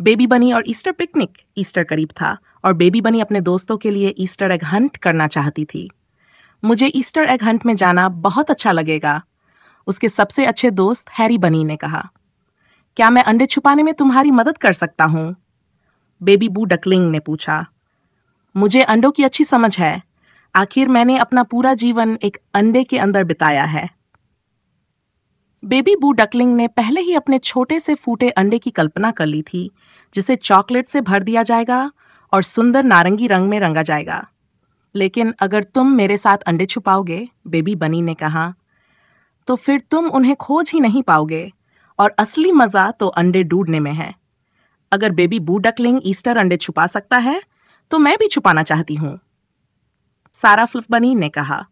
Baby बनी और Easter picnic. Easter करीब था और बेबी बनी अपने दोस्तों के लिए ईस्टर एग हंट करना चाहती थी। मुझे ईस्टर एग हंट में जाना बहुत अच्छा लगेगा, उसके सबसे अच्छे दोस्त हैरी बनी ने कहा। क्या मैं अंडे छुपाने में तुम्हारी मदद कर सकता हूँ? बेबी बू डकलिंग ने पूछा। मुझे अंडों की अच्छी समझ है, आखिर मैंने अपना पूरा जीवन एक अंडे के अंदर बिताया है। बेबी बू डकलिंग ने पहले ही अपने छोटे से फूटे अंडे की कल्पना कर ली थी, जिसे चॉकलेट से भर दिया जाएगा और सुंदर नारंगी रंग में रंगा जाएगा। लेकिन अगर तुम मेरे साथ अंडे छुपाओगे, बेबी बनी ने कहा, तो फिर तुम उन्हें खोज ही नहीं पाओगे और असली मजा तो अंडे ढूंढने में है। अगर बेबी बू डकलिंग ईस्टर अंडे छुपा सकता है, तो मैं भी छुपाना चाहती हूँ, सारा फ्लफ बनी ने कहा।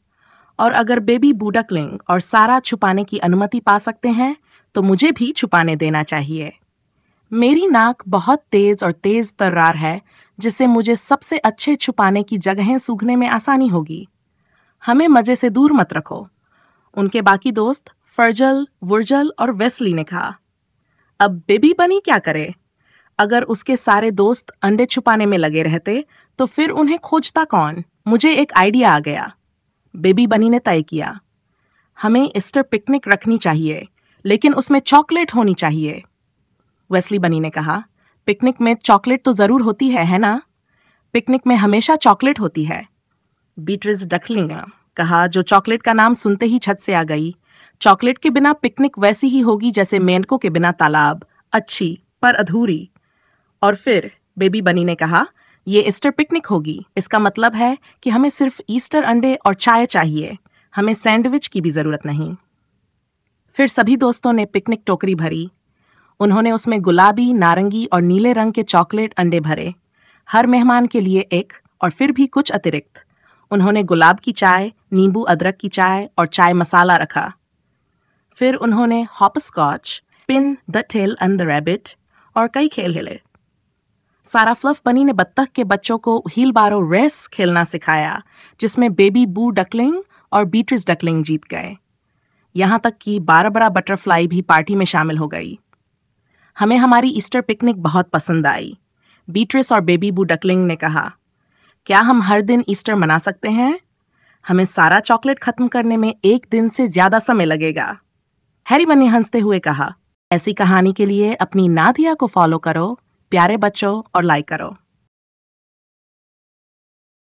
और अगर बेबी बू डकलिंग और सारा छुपाने की अनुमति पा सकते हैं, तो मुझे भी छुपाने देना चाहिए। मेरी नाक बहुत तेज और तेज तर्रार है, जिससे मुझे सबसे अच्छे छुपाने की जगहें सूंघने में आसानी होगी। हमें मजे से दूर मत रखो, उनके बाकी दोस्त फर्जल, वुर्जल और वेस्ली ने कहा। अब बेबी बनी क्या करे? अगर उसके सारे दोस्त अंडे छुपाने में लगे रहते, तो फिर उन्हें खोजता कौन? मुझे एक आइडिया आ गया, बेबी बनी ने तय किया। हमें ईस्टर पिकनिक रखनी चाहिए, लेकिन उसमें चॉकलेट होनी चाहिए, वेस्ली बनी ने कहा। पिकनिक में चॉकलेट तो जरूर होती है ना? पिकनिक में हमेशा चॉकलेट होती है, बीट्रिस डकलिंग ने कहा, जो चॉकलेट का नाम सुनते ही छत से आ गई। चॉकलेट के बिना पिकनिक वैसी ही होगी जैसे मेंढकों के बिना तालाब, अच्छी पर अधूरी। और फिर बेबी बनी ने कहा, ये ईस्टर पिकनिक होगी, इसका मतलब है कि हमें सिर्फ ईस्टर अंडे और चाय चाहिए, हमें सैंडविच की भी जरूरत नहीं। फिर सभी दोस्तों ने पिकनिक टोकरी भरी। उन्होंने उसमें गुलाबी, नारंगी और नीले रंग के चॉकलेट अंडे भरे, हर मेहमान के लिए एक, और फिर भी कुछ अतिरिक्त। उन्होंने गुलाब की चाय, नींबू अदरक की चाय और चाय मसाला रखा। फिर उन्होंने hopscotch, pin the tail and the rabbit और कई खेल खेले। सारा फ्लफ बनी ने बत्तख के बच्चों को व्हील बारो रेस खेलना सिखाया, जिसमें बेबी बू डकलिंग और बीट्रिस डकलिंग जीत गए। यहाँ तक कि बारबरा बटरफ्लाई भी पार्टी में शामिल हो गई। हमें हमारी ईस्टर पिकनिक बहुत पसंद आई, बीट्रिस और बेबी बू डकलिंग ने कहा। क्या हम हर दिन ईस्टर मना सकते हैं? हमें सारा चॉकलेट खत्म करने में 1 दिन से ज्यादा समय लगेगा, हैरी बनी हंसते हुए कहा। ऐसी कहानी के लिए अपनी नादिया को फॉलो करो, प्यारे बच्चों, और लाइक करो।